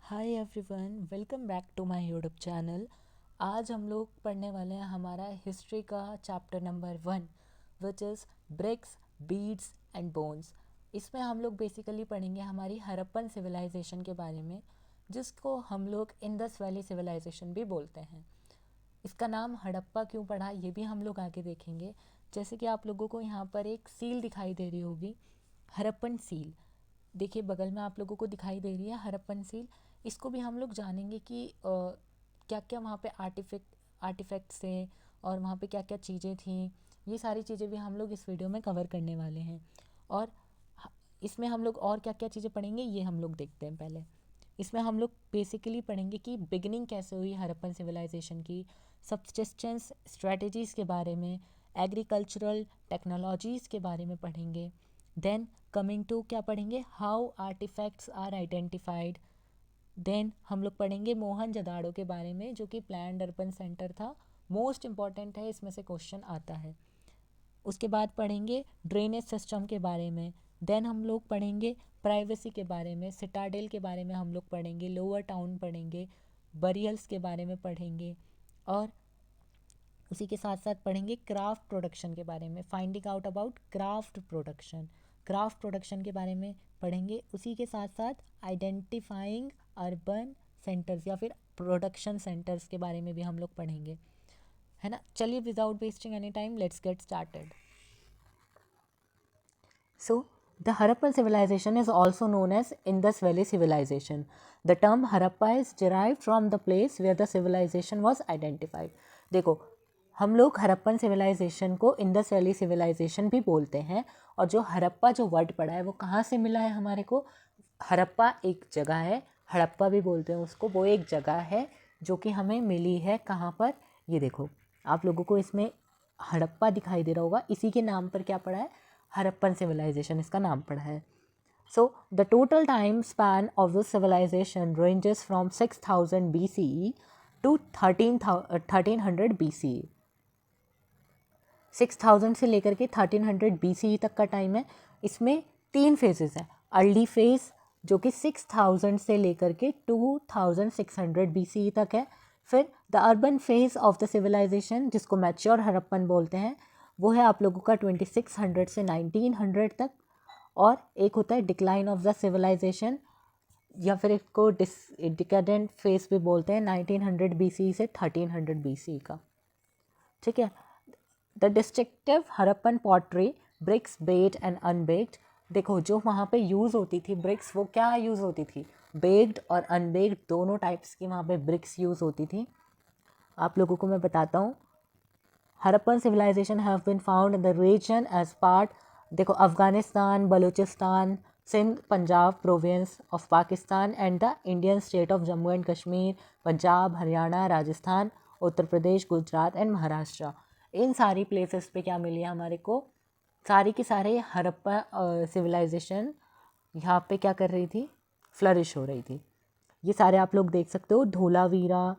Hi everyone, welcome back to my YouTube channel. आज हम लोग पढ़ने वाले हैं हमारा हिस्ट्री का chapter number 1 which is bricks, beads and bones. इसमें हम लोग बेसिकली पढ़ेंगे हमारी हड़प्पन सिविलाइजेशन के बारे में, जिसको हम लोग इंडस वैली सिविलाइजेशन भी बोलते हैं। इसका नाम हड़प्पा क्यों पड़ा ये भी हम लोग आगे देखेंगे। जैसे कि आप लोगों को यहाँ पर एक सील दिखाई दे रही होगी, हड़प्पन सील। देखिए बगल में आप लोगों को दिखाई दे रही है हड़प्पन सील। इसको भी हम लोग जानेंगे कि क्या क्या वहाँ पे आर्टिफैक्ट्स थे और वहाँ पे क्या क्या चीज़ें थी। ये सारी चीज़ें भी हम लोग इस वीडियो में कवर करने वाले हैं। और इसमें हम लोग और क्या क्या चीज़ें पढ़ेंगे ये हम लोग देखते हैं। पहले इसमें हम लोग बेसिकली पढ़ेंगे कि बिगिनिंग कैसे हुई हड़प्पन सिविलाइजेशन की, सबसिस्टेंस स्ट्रेटजीज़ के बारे में, एग्रीकल्चरल टेक्नोलॉजीज़ के बारे में पढ़ेंगे। देन कमिंग टू क्या पढ़ेंगे, how artefacts are identified. Then हम लोग पढ़ेंगे मोहनजोदाड़ो के बारे में, जो कि प्लान्ड अर्बन सेंटर था। मोस्ट इम्पॉर्टेंट है, इसमें से क्वेश्चन आता है। उसके बाद पढ़ेंगे ड्रेनेज सिस्टम के बारे में। देन हम लोग पढ़ेंगे प्राइवेसी के बारे में, सिटाडेल के बारे में हम लोग पढ़ेंगे, लोअर टाउन पढ़ेंगे, बरियल्स के बारे में पढ़ेंगे। और उसी के साथ साथ पढ़ेंगे क्राफ्ट प्रोडक्शन के बारे में, finding out about craft production के बारे में पढ़ेंगे। उसी के साथ साथ आइडेंटिफाइंग अर्बन सेंटर्स या फिर प्रोडक्शन सेंटर्स के बारे में भी हम लोग पढ़ेंगे, है ना। चलिए without wasting any time let's get started. So, the Harappan civilization is also known as Indus Valley civilization. The term Harappa is derived from the place where the civilization was identified. देखो, हम लोग Harappan civilisation को Indus valley civilisation भी बोलते हैं। और जो हड़प्पा जो वर्ड पड़ा है वो कहाँ से मिला है हमारे को। हड़प्पा एक जगह है, हड़प्पा भी बोलते हैं उसको, वो एक जगह है जो कि हमें मिली है कहाँ पर। ये देखो आप लोगों को इसमें हड़प्पा दिखाई दे रहा होगा, इसी के नाम पर क्या पड़ा है, हड़प्पन सिविलाइजेशन इसका नाम पड़ा है। So the total time span of this civilisation ranges from 6000 BCE to 1300 BCE। 6000 से लेकर के 1300 BCE तक का टाइम है। इसमें 3 फेजेस हैं। अर्ली फेज जो कि 6000 से लेकर के 2600 BCE तक है। फिर the urban phase of the civilisation, जिसको मैच्योर हड़प्पन बोलते हैं, वो है आप लोगों का 2600 से 1900 तक। और एक होता है डिक्लाइन ऑफ द सिविलाइजेशन, या फिर इसको डिकेडेंट फेज भी बोलते हैं, 1900 BCE से 1300 BCE का। ठीक है। The destructive Harappan pottery, bricks baked and unbaked. देखो जो वहाँ पे यूज़ होती थी ब्रिक्स, वो क्या यूज़ होती थी, बेक्ड और अनबेक्ड दोनों टाइप्स की वहाँ पे ब्रिक्स यूज़ होती थी। आप लोगों को मैं बताता हूँ। Harappan civilization have been found in the region as part, देखो Afghanistan, Baluchistan, Sindh, Punjab province of Pakistan and the Indian state of Jammu and Kashmir, Punjab, Haryana, Rajasthan, Uttar Pradesh, Gujarat and Maharashtra. इन सारी प्लेसेस पे क्या मिली है हमारे को, सारी की सारे हड़प्पा सिविलाइजेशन यहाँ पे क्या कर रही थी, फ्लरिश हो रही थी। ये सारे आप लोग देख सकते हो, धोलावीरा,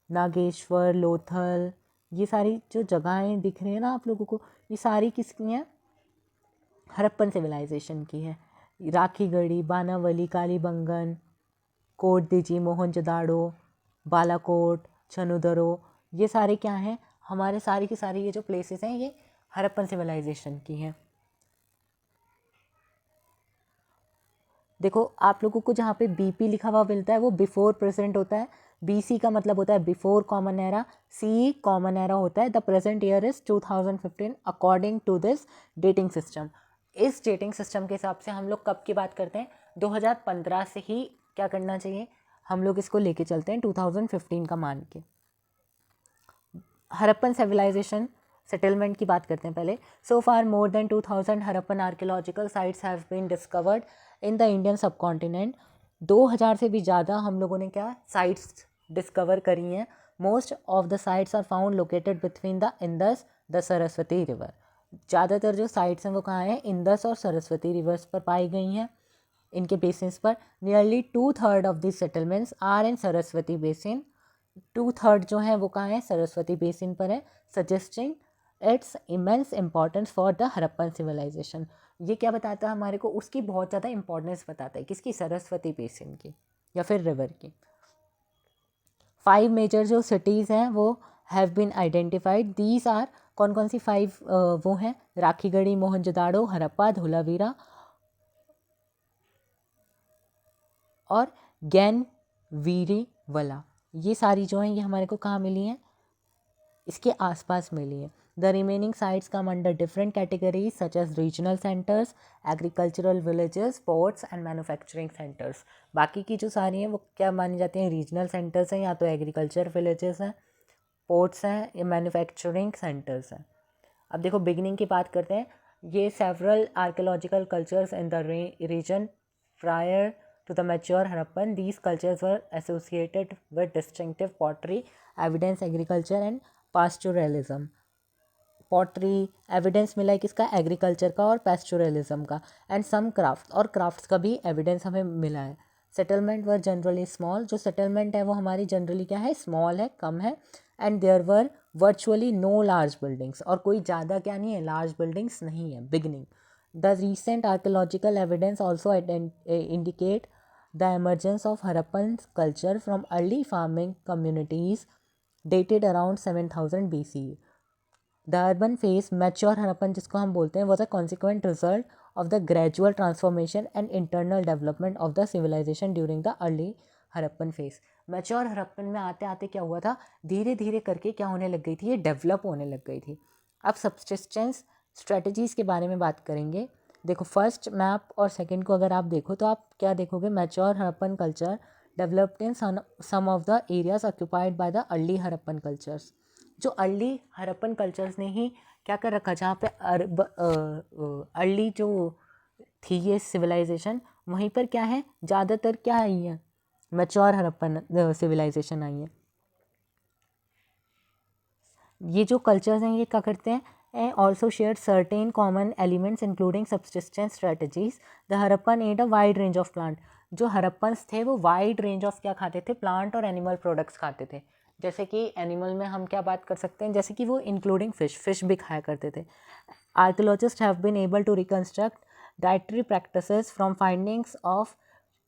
नागेश्वर, लोथल, ये सारी जो जगहें दिख रही हैं ना आप लोगों को, ये सारी किसकी हैं, हड़प्पन सिविलाइजेशन की है। राखी गढ़ी, बानावली, कालीबंगन, कोट दीजी, मोहनजोदाड़ो, बालाकोट, चनुदरो, ये सारे क्या हैं हमारे, सारी की सारी ये जो प्लेसेस हैं ये हड़प्पन सिविलाइजेशन की हैं। देखो आप लोगों को जहाँ पे बीपी लिखा हुआ मिलता है वो बिफोर प्रेजेंट होता है, बीसी का मतलब होता है before common era, C common era होता है। The present year is 2015 according to this dating system. इस डेटिंग सिस्टम के हिसाब से हम लोग कब की बात करते हैं, 2015 से ही क्या करना चाहिए, हम लोग इसको लेके चलते हैं 2015 का मान के। हड़प्पन सिविलाइजेशन सेटलमेंट की बात करते हैं पहले। So far more than 2000 Harappan archaeological sites have been discovered in the Indian subcontinent. 2000 से भी ज़्यादा हम लोगों ने क्या साइट्स डिस्कवर करी हैं। Most of the sites are found located between the Indus the Saraswati river. ज़्यादातर जो साइट्स हैं वो कहाँ हैं, इंडस और सरस्वती रिवर्स पर पाई गई हैं, इनके बेसिन्स पर। Nearly 2/3 of this settlements are in Saraswati basin. 2/3 जो है वो कहाँ है, सरस्वती बेसिन पर है, suggesting its immense importance for the Harappan civilisation. ये क्या बताता है हमारे को, उसकी बहुत ज़्यादा इंपॉर्टेंस बताता है, किसकी, सरस्वती बेसिन की। या फिर रिवर की। 5 मेजर जो सिटीज़ हैं वो have been identified. These are, कौन कौन सी 5 वो हैं? राखीगढ़ी, मोहनजोदाड़ो, हड़प्पा, धोलावीरा और गैनवीरीवला। ये सारी जो हैं ये हमारे को कहाँ मिली हैं? इसके आसपास मिली है। The remaining sites come under different categories such as regional centres, agricultural villages, ports and manufacturing centres. बाकी की जो सारी हैं वो क्या मानी जाती हैं? रीजनल सेंटर्स हैं, या तो एग्रीकल्चर विलेजेस हैं, पोर्ट्स हैं, या मैन्युफैक्चरिंग सेंटर्स हैं। अब देखो बिगिनिंग की बात करते हैं। ये several archaeological cultures in the region prior to the mature Harappan. These cultures were associated with distinctive pottery, evidence agriculture and pastoralism. Pottery evidence मिला है किसका? एग्रीकल्चर का और पैस्टोरलिज्म का। एंड सम क्राफ्ट, और क्राफ्ट्स का भी एविडेंस हमें मिला है। सेटलमेंट वर जनरली स्मॉल, जो सेटलमेंट है वो हमारी जनरली क्या है? स्मॉल है, कम है। And there were virtually no large buildings, और कोई ज़्यादा क्या नहीं है? लार्ज बिल्डिंग्स नहीं है। Beginning the recent archaeological evidence also indicate the emergence of Harappan culture from early farming communities dated around 7000 BCE. The urban phase, mature Harappan जिसको हम बोलते हैं, was a consequent result of the gradual transformation and internal development of the civilization during the early Harappan phase. Mature Harappan में आते आते क्या हुआ था? धीरे धीरे करके क्या होने लग गई थी? ये डेवलप होने लग गई थी। अब सब्सिस्टेंस स्ट्रेटजीज़ के बारे में बात करेंगे। देखो फर्स्ट मैप और सेकंड को अगर आप देखो तो आप क्या देखोगे? Mature Harappan culture developed in some of the areas occupied by the early Harappan cultures. जो अर्ली हड़प्पन कल्चर्स ने ही क्या कर रखा, जहाँ पे अर्ली जो थी ये सिविलाइजेशन, वहीं पर क्या है? ज़्यादातर क्या आई है? मैच्योर हड़प्पन सिविलाइजेशन आई है। ये जो कल्चर्स हैं ये क्या करते हैं? also shared certain common elements including subsistence strategies. The Harappan ate a wide range of plant. जो हरप्पन्स थे वो वाइड रेंज ऑफ क्या खाते थे? प्लांट और एनिमल प्रोडक्ट्स खाते थे। जैसे कि एनिमल में हम क्या बात कर सकते हैं? जैसे कि वो इंक्लूडिंग फिश भी खाया करते थे। Archaeologist have been able to reconstruct dietary practices from findings of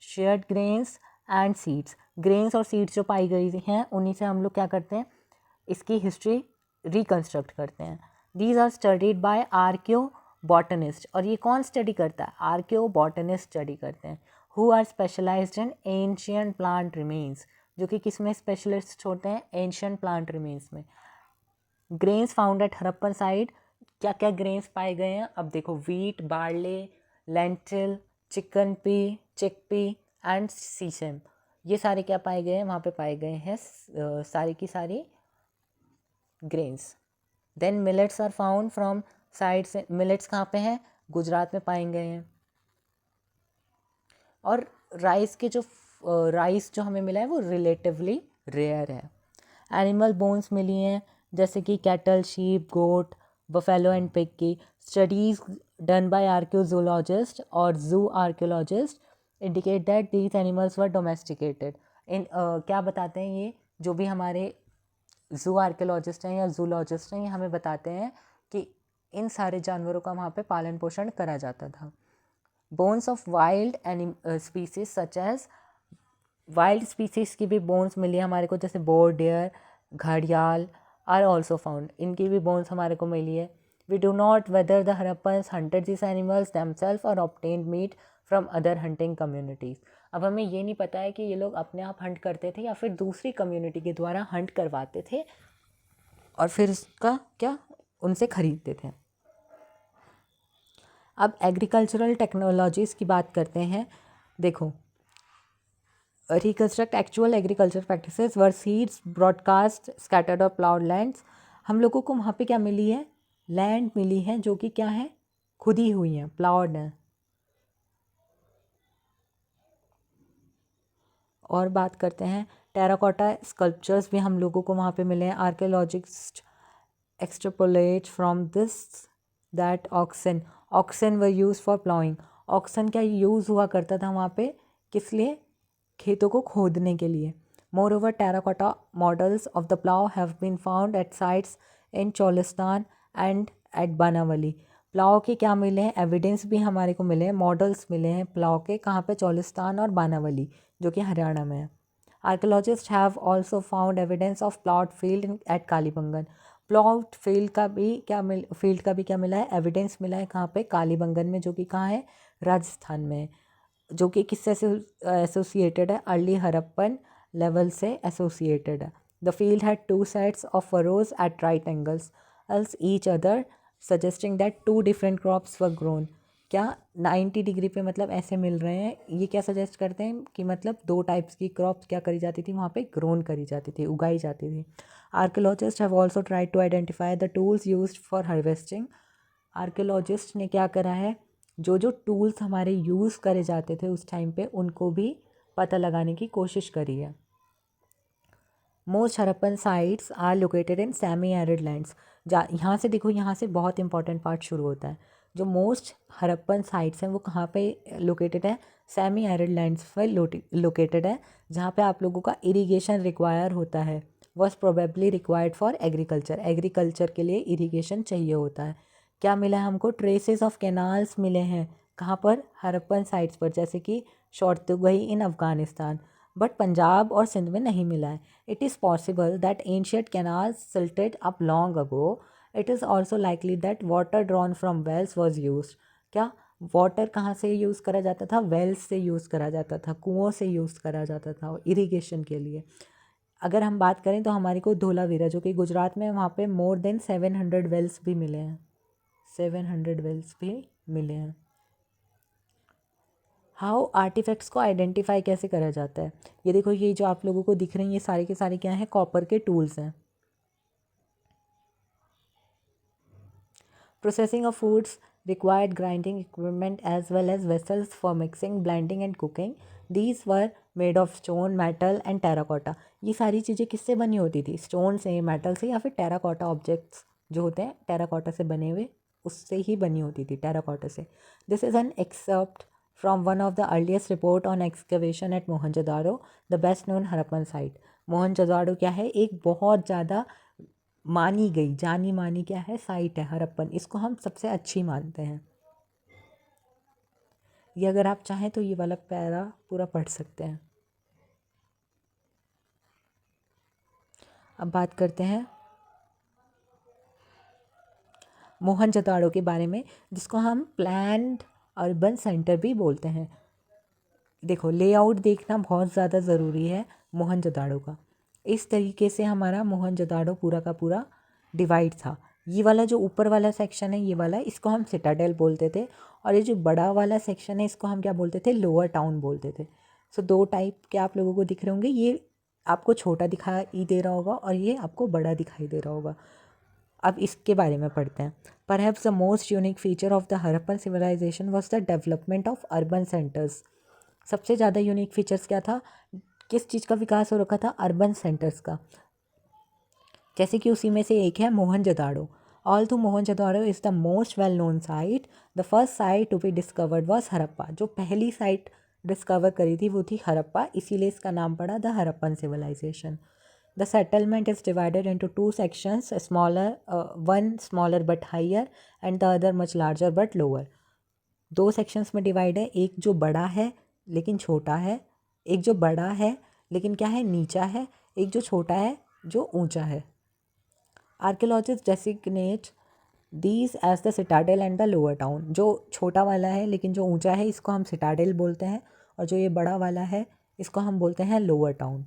charred grains and seeds. Grains और सीड्स जो पाई गई हैं उन्हीं से हम लोग क्या करते हैं? इसकी हिस्ट्री रिकन्स्ट्रक्ट करते हैं। These are studied by archaeobotanists. और ये कौन स्टडी करता है? आर्कियोबॉटनिस्ट स्टडी करते हैं। Who are specialized in ancient plant remains, जो कि किस में स्पेशलिस्ट होते हैं? एंशियंट प्लांट रिमेन्स में। Grains found at Harappan site, क्या क्या ग्रेन्स पाए गए हैं? अब देखो wheat, barley, lentil, chickpea and sesame, ये सारे क्या पाए गए हैं? वहाँ पे पाए गए हैं सारी की सारी grains. Then millets are found from sites. Millets कहाँ पे हैं? गुजरात में पाए गए हैं। और राइस के जो राइस जो हमें मिला है वो रिलेटिवली रेयर है। एनिमल बोन्स मिली हैं जैसे कि cattle, sheep, goat, buffalo and pig की। स्टडीज डन बाय आर्कियोजोलॉजिस्ट और zoo archaeologist indicate that these animals were domesticated. इन क्या बताते हैं ये जो भी हमारे जू आर्कियोलॉजिस्ट हैं या जूलॉजिस्ट हैं, ये हमें बताते हैं कि इन सारे जानवरों का वहाँ पे पालन पोषण करा जाता था। Bones of wild species such as, wild species की भी बोन्स मिली हमारे को, जैसे बोर, डेयर, घड़ियाल आर ऑल्सो फाउंड, इनकी भी बोन्स हमारे को मिली है। We do not whether the Harappans hunted this animals themselves और obtained meat from other hunting communities. अब हमें ये नहीं पता है कि ये लोग अपने आप हंट करते थे या फिर दूसरी कम्युनिटी के द्वारा हंट करवाते थे और फिर उसका क्या उनसे खरीदते थे। अब एग्रीकल्चरल टेक्नोलॉजीज़ की बात करते हैं। देखो रिकन्स्ट्रक्ट एक्चुअल एग्रीकल्चर प्रैक्टिसेस वर सीड्स ब्रॉडकास्ट स्कैटर्ड और प्लाउड लैंड्स। हम लोगों को वहाँ पे क्या मिली है? लैंड मिली है जो कि क्या है? खुदी हुई है, प्लाउड है। और बात करते हैं टेराकोटा स्कल्पचर्स भी हम लोगों को वहाँ पे मिले हैं। Archaeologist extrapolate from this that oxen were use for ploughing. Oxen क्या यूज़ हुआ करता था वहाँ पे? किस लिए? खेतों को खोदने के लिए। Moreover terracotta models of the plough have been found at sites in Cholistan and at Banawali. Plough के क्या मिले हैं? एविडेंस भी हमारे को मिले हैं, मॉडल्स मिले हैं प्लाव के। कहाँ पे? चोलिस्तान और बानावली, जो कि हरियाणा में है। Archaeologist have also found evidence of plot field at Kalibangan. Plot field का भी क्या मिला है, एविडेंस मिला है कहाँ पे, कालीबंगन में, जो कि कहाँ है, राजस्थान में, जो कि किससे एसोसिएटेड है, अर्ली हड़प्पन लेवल से एसोसिएटेड है। The field had 2 sets of furrows at right angles else each other suggesting that 2 different crops were grown. क्या 90 डिग्री पे मतलब ऐसे मिल रहे हैं, ये क्या सजेस्ट करते हैं कि मतलब 2 टाइप्स की क्रॉप्स क्या करी जाती थी वहाँ पे, ग्रोन करी जाती थी, उगाई जाती थी। Archaeologist have also tried to identify the tools used for harvesting. Archaeologist ने क्या करा है, जो जो टूल्स हमारे यूज़ करे जाते थे उस टाइम पे, उनको भी पता लगाने की कोशिश करी है। Most Harappan sites are located in semi arid lands. यहाँ से देखो, यहाँ से बहुत इंपॉर्टेंट पार्ट शुरू होता है। जो मोस्ट हड़प्पन साइट्स हैं वो कहाँ पे लोकेटेड है, सेमी एरिड लैंड्स पर लोकेटेड है, जहाँ पे आप लोगों का इरिगेशन रिक्वायर होता है, was probably required for agriculture. Agriculture के लिए इरिगेशन चाहिए होता है। क्या मिला है हमको, ट्रेसेस ऑफ कैनाल्स मिले हैं, कहाँ पर, हड़प्पन साइट्स पर, जैसे कि शॉर्तुगई इन अफ़गानिस्तान, बट पंजाब और सिंध में नहीं मिला है। It is possible that ancient canals silted up long ago. It is also likely that water drawn from wells was use. क्या वाटर कहाँ से यूज़ करा जाता था, वेल्स से यूज़ करा जाता था, कुओं से यूज़ करा जाता था इरिगेशन के लिए। अगर हम बात करें तो हमारे को धोलावीरा, जो कि गुजरात में, वहाँ पे मोर देन 700 वेल्स भी मिले हैं, 700 वेल्स भी मिले हैं। हाउ आर्टिफैक्ट्स को आइडेंटिफाई कैसे करा जाता है, ये देखो, ये जो आप लोगों को दिख रहे हैं ये सारे के सारे क्या हैं, कॉपर के टूल्स हैं। Processing of foods required grinding equipment as well as vessels for mixing, blending and cooking. These were made of stone, metal and terracotta. ये सारी चीज़ें किससे बनी होती थी, स्टोन से, मेटल से, या फिर टेराकोटा ऑब्जेक्ट्स जो होते हैं टेराकोटा से बने हुए, उससे ही बनी होती थी, टेराकोटा से। This is an excerpt from one of the earliest report on excavation at Mohenjodaro, the best known Harappan site. Mohenjodaro क्या है, एक बहुत ज़्यादा मानी गई, जानी मानी क्या है, साइट है हड़प्पन, इसको हम सबसे अच्छी मानते हैं। ये अगर आप चाहें तो ये वाला पैरा पूरा पढ़ सकते हैं। अब बात करते हैं मोहनजोदाड़ो के बारे में, जिसको हम प्लान्ड अर्बन सेंटर भी बोलते हैं। देखो, लेआउट देखना बहुत ज़्यादा ज़रूरी है मोहनजोदाड़ो का। इस तरीके से हमारा मोहनजोदाड़ो पूरा का पूरा डिवाइड था। ये वाला जो ऊपर वाला सेक्शन है, ये वाला, इसको हम सिटाडेल बोलते थे, और ये जो बड़ा वाला सेक्शन है इसको हम क्या बोलते थे, लोअर टाउन बोलते थे। सो 2 टाइप के आप लोगों को दिख रहे होंगे, ये आपको छोटा दिखाई दे रहा होगा और ये आपको बड़ा दिखाई दे रहा होगा। अब इसके बारे में पढ़ते हैं। Perhaps the most unique feature of the Harappan civilisation was the development of urban centres. सबसे ज़्यादा यूनिक फीचर्स क्या था, किस चीज़ का विकास हो रखा था, अर्बन सेंटर्स का। जैसे कि उसी में से एक है Mohenjodaro. All to Mohenjodaro is the most well known site. The first site to be discovered was Harappa. जो पहली साइट डिस्कवर करी थी वो थी हड़प्पा, इसीलिए इसका नाम पड़ा the Harappan civilisation. The settlement is divided into 2 sections, one smaller but higher and the other much larger but lower. 2 sections में डिवाइड है, एक जो बड़ा है लेकिन छोटा है, एक जो बड़ा है लेकिन क्या है, नीचा है, एक जो छोटा है जो ऊंचा है। Archaeologist designate these as the citadel and the lower town. जो छोटा वाला है लेकिन जो ऊंचा है इसको हम सिटाडेल बोलते हैं, और जो ये बड़ा वाला है इसको हम बोलते हैं lower town.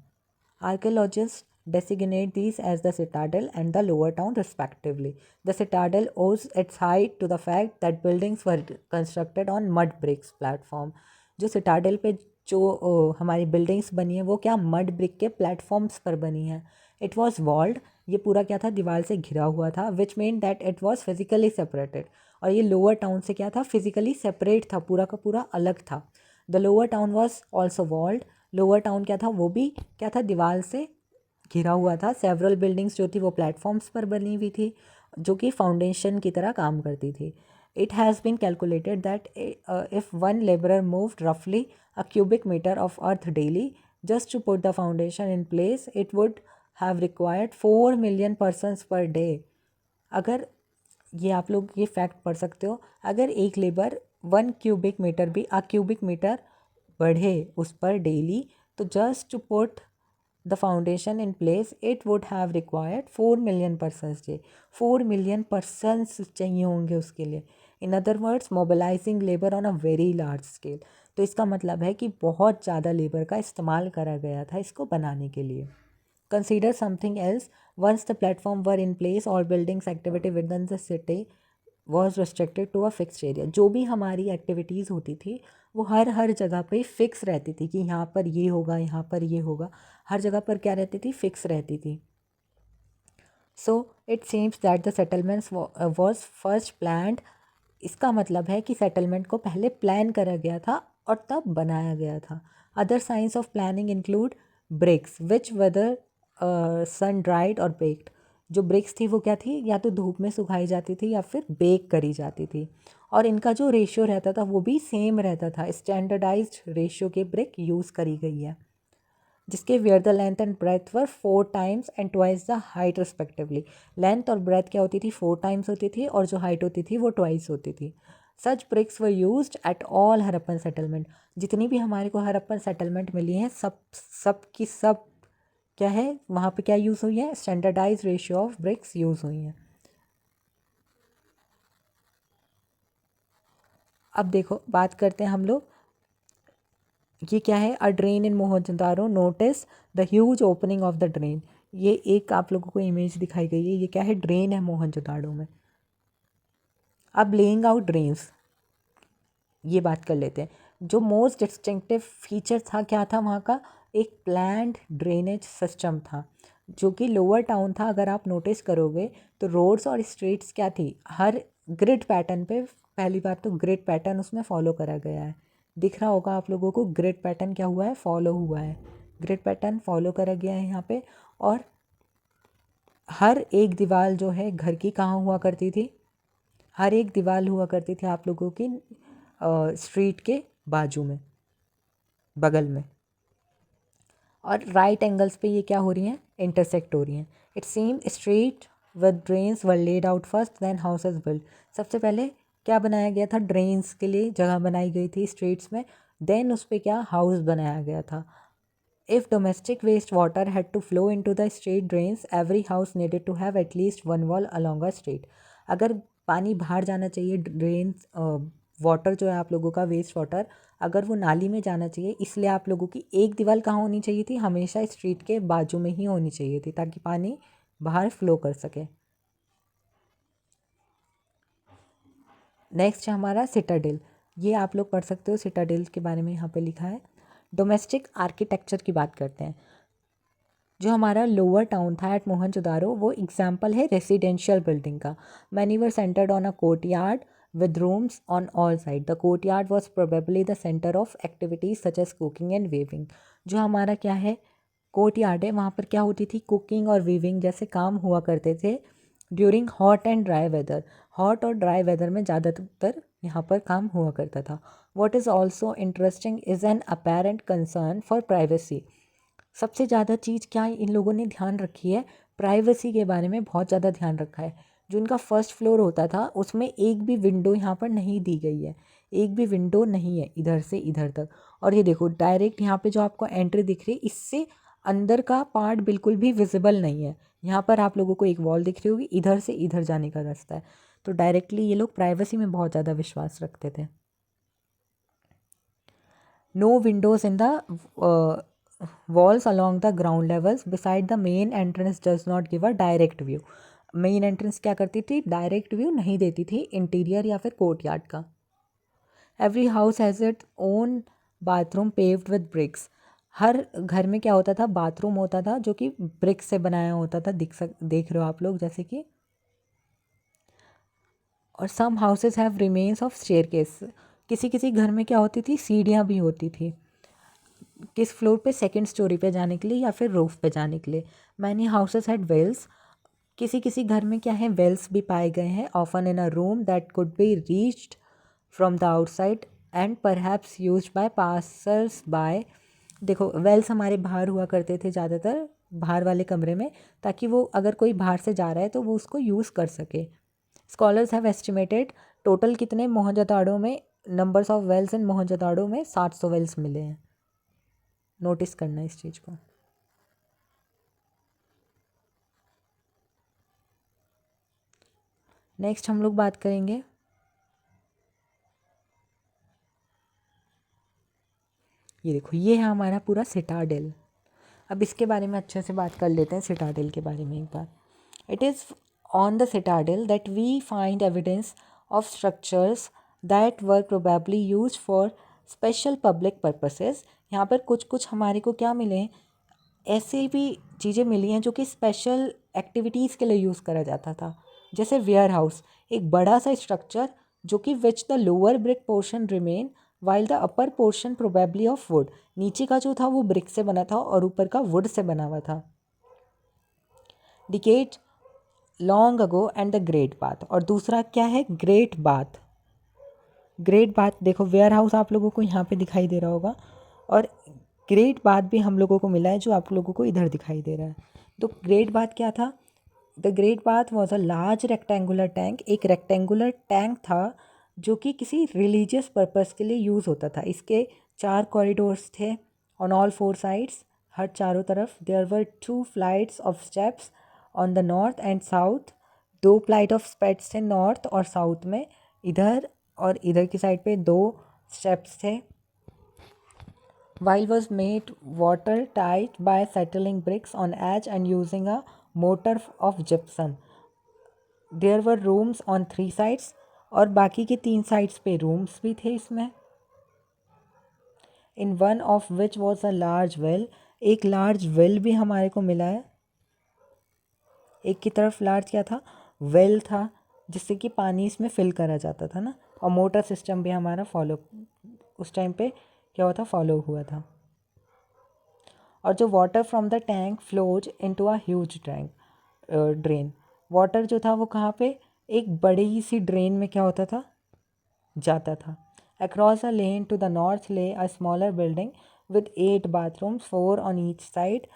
Archaeologists designate these as the citadel and the lower town respectively. The citadel owes its height to the fact that buildings were constructed on mud bricks platform. जो citadel पे जो हमारी buildings बनी है वो क्या mud brick के platforms पर बनी है। It was walled, ये पूरा क्या था, दीवार से घिरा हुआ था, which meant that it was physically separated. और ये lower town से क्या था, physically separate था, पूरा का पूरा अलग था। The lower town was also walled. Lower town क्या था, वो भी क्या था, दीवार से घिरा हुआ था। सेवरल बिल्डिंग्स जो थी वो प्लेटफॉर्म्स पर बनी हुई थी, जो कि फाउंडेशन की तरह काम करती थी। It has been calculated that if one labourer moved रफली a cubic metre of earth daily just to put the foundation in place, it would have required 4 million persons per day. अगर ये आप लोग ये फैक्ट पढ़ सकते हो, अगर एक लेबर 1 क्यूबिक मीटर भी क्यूबिक मीटर बढ़े उस पर डेली, तो just to put the foundation in place it would have required 4 million persons day. 4 million persons चाहिए होंगे उसके लिए। In other words mobilising labour on a very large scale. तो इसका मतलब है कि बहुत ज़्यादा लेबर का इस्तेमाल करा गया था इसको बनाने के लिए। Consider something else. Once the platform were in place और buildings activity within the city was restricted to a fixed area. जो भी हमारी एक्टिविटीज़ होती थी वो हर जगह पे फिक्स रहती थी कि यहाँ पर ये होगा, यहाँ पर ये होगा। हर जगह पर क्या रहती थी? फिक्स रहती थी। So it seems that the settlements was first planned. इसका मतलब है कि सेटलमेंट को पहले प्लान करा गया था और तब बनाया गया था। Other science of planning include bricks which whether sun dried और बेक्ड। जो ब्रिक्स थी वो क्या थी? या तो धूप में सुखाई जाती थी या फिर बेक करी जाती थी। और इनका जो रेशियो रहता था वो भी सेम रहता था। स्टैंडर्डाइज्ड रेशियो के ब्रिक यूज़ करी गई है, जिसके where the length and breadth were 4 times and twice the height respectively. Length और ब्रेथ क्या होती थी? 4 टाइम्स होती थी और जो हाइट होती थी वो ट्वाइस होती थी। Such bricks were used at all Harappan settlement. जितनी भी हमारे को हरप्पन सेटलमेंट मिली हैं सब की सब क्या है वहाँ पे क्या यूज़ हुई है? Standardise ratio of bricks use हुई हैं। अब देखो बात करते हैं हम लोग, ये क्या है? A drain in Mohenjodaro, notice the huge opening of the drain. ये एक आप लोगों को इमेज दिखाई गई है, ये क्या है? ड्रेन है मोहनजोदाड़ो में। अब लेइंग आउट ड्रेन्स, ये बात कर लेते हैं। जो मोस्ट डिस्टिंक्टिव फीचर था क्या था वहाँ का? एक प्लान्ड ड्रेनेज सिस्टम था जो कि लोअर टाउन था। अगर आप नोटिस करोगे तो रोड्स और स्ट्रीट्स क्या थी? हर ग्रिड पैटर्न पे, पहली बात तो ग्रिड पैटर्न उसमें फॉलो करा गया है। दिख रहा होगा आप लोगों को ग्रिड पैटर्न क्या हुआ है? फॉलो हुआ है। ग्रिड पैटर्न फॉलो करा गया है यहाँ पे। और हर एक दीवार जो है घर की कहाँ हुआ करती थी? हर एक दीवार हुआ करती थी आप लोगों की स्ट्रीट के बाजू में, बगल में। और राइट एंगल्स पे ये क्या हो रही हैं? इंटरसेक्ट हो रही हैं। It same street with drains were laid out first then houses build. सबसे पहले क्या बनाया गया था? ड्रेन्स के लिए जगह बनाई गई थी स्ट्रीट्स में, देन उस पर क्या? हाउस बनाया गया था। If domestic waste water had to flow into the street drains every house needed to have at least one wall along a street. अगर पानी बाहर जाना चाहिए, ड्रेन्स वाटर जो है आप लोगों का वेस्ट वाटर, अगर वो नाली में जाना चाहिए, इसलिए आप लोगों की एक दीवार कहाँ होनी चाहिए थी? हमेशा स्ट्रीट के बाजू में ही होनी चाहिए थी ताकि पानी बाहर फ्लो कर सके। नेक्स्ट है हमारा सिटाडेल। ये आप लोग पढ़ सकते हो, सिटाडेल के बारे में यहाँ पे लिखा है। डोमेस्टिक आर्किटेक्चर की बात करते हैं। जो हमारा लोअर टाउन था एट मोहनजोदारो, वो एग्जाम्पल है रेसिडेंशियल बिल्डिंग का। Many were centred on a courtyard with rooms on all sides. The courtyard was probably the center of activities such as cooking and weaving. जो हमारा क्या है? कोर्टयार्ड है, वहाँ पर क्या होती थी? कुकिंग और वीविंग जैसे काम हुआ करते थे during hot and dry weather. Hot और ड्राई वेदर में ज़्यादातर यहाँ पर काम हुआ करता था। What is also interesting is an apparent concern for privacy. सबसे ज़्यादा चीज़ क्या इन लोगों ने ध्यान रखी है? प्राइवेसी के बारे में बहुत ज़्यादा ध्यान रखा है। जो इनका फर्स्ट फ्लोर होता था उसमें एक भी विंडो यहाँ पर नहीं दी गई है, एक भी विंडो नहीं है इधर से इधर तक। और ये देखो डायरेक्ट यहाँ पे जो आपको एंट्री दिख रही है, इससे अंदर का पार्ट बिल्कुल भी विजिबल नहीं है। यहाँ पर आप लोगों को एक वॉल दिख रही होगी, इधर से इधर जाने का रास्ता है। तो डायरेक्टली ये लोग प्राइवेसी में बहुत ज़्यादा विश्वास रखते थे। No windows in the walls along the ground levels beside the main entrance does not give a direct view. Main entrance क्या करती थी? डायरेक्ट व्यू नहीं देती थी इंटीरियर या फिर कोर्टयार्ड का। Every house has it own bathroom paved with bricks. हर घर में क्या होता था? बाथरूम होता था जो कि ब्रिक्स से बनाया होता था। देख रहे हो आप लोग जैसे कि। और some houses have remains of staircase. किसी किसी घर में क्या होती थी? सीढ़ियाँ भी होती थी। किस फ्लोर पे? सेकंड स्टोरी पे जाने के लिए या फिर रूफ पे जाने के लिए। Many houses had wells. किसी किसी घर में क्या है? वेल्स भी पाए गए हैं। Often in a room that could be reached from the outside and perhaps used by passers bye. देखो वेल्स हमारे बाहर हुआ करते थे ज़्यादातर, बाहर वाले कमरे में, ताकि वो अगर कोई बाहर से जा रहा है तो वो उसको यूज़ कर सके। स्कॉलर्स हैव एस्टिमेटेड टोटल कितने मोहनजोदाड़ो में नंबर्स ऑफ वेल्स इन मोहनजोदाड़ो में 700 वेल्स मिले हैं। नोटिस करना इस चीज़ को। नेक्स्ट हम लोग बात करेंगे ये देखो, ये है हमारा पूरा सिटाडेल। अब इसके बारे में अच्छे से बात कर लेते हैं सिटाडेल के बारे में एक बार। It is on the citadel that we find evidence of structures that were probably use for special public purposes. यहाँ पर कुछ कुछ हमारे को क्या मिले हैं, ऐसे भी चीज़ें मिली हैं जो कि स्पेशल एक्टिविटीज़ के लिए यूज़ करा जाता था। जैसे वेयर हाउस, एक बड़ा सा स्ट्रक्चर जो कि which the lower brick portion remain while the upper portion probably of would. नीचे का जो था वो ब्रिक से बना था और ऊपर का वुड से बना हुआ था। Decade long ago and the great bath. और दूसरा क्या है, ग्रेट बाथ। ग्रेट बाथ देखो, वेयर हाउस आप लोगों को यहाँ पे दिखाई दे रहा होगा और ग्रेट बाथ भी हम लोगों को मिला है जो आप लोगों को इधर दिखाई दे रहा है। तो ग्रेट बाथ क्या था, the great bath was a large rectangular tank. एक रेक्टेंगुलर टैंक था जो कि किसी रिलीजियस पर्पस के लिए यूज़ होता था। इसके 4 कॉरिडोर्स थे ऑन ऑल 4 साइड्स, हर चारों तरफ। There were 2 flights of steps on the north and south. 2 flight of steps थे नॉर्थ और साउथ में, इधर और इधर की साइड पे 2 स्टेप्स थे। While was made watertight by settling bricks on edge and using a mortar of gypsum. There were rooms on 3 sides और बाकी के 3 sides पे rooms भी थे इसमें। In one of which was a large well. एक large well भी हमारे को मिला है। एक की तरफ large क्या था, well था, जिससे कि पानी इसमें फिल करा जाता था ना। और मोटर सिस्टम भी हमारा फॉलो उस टाइम पे क्या हुआ था, फॉलो हुआ था। और जो water from the tank flows into a huge tank drain. Water जो था वो कहाँ पे, एक बड़ी सी ड्रेन में क्या होता था, जाता था। Across a lane to the north lay a smaller building with 8 bathrooms 4 on each side.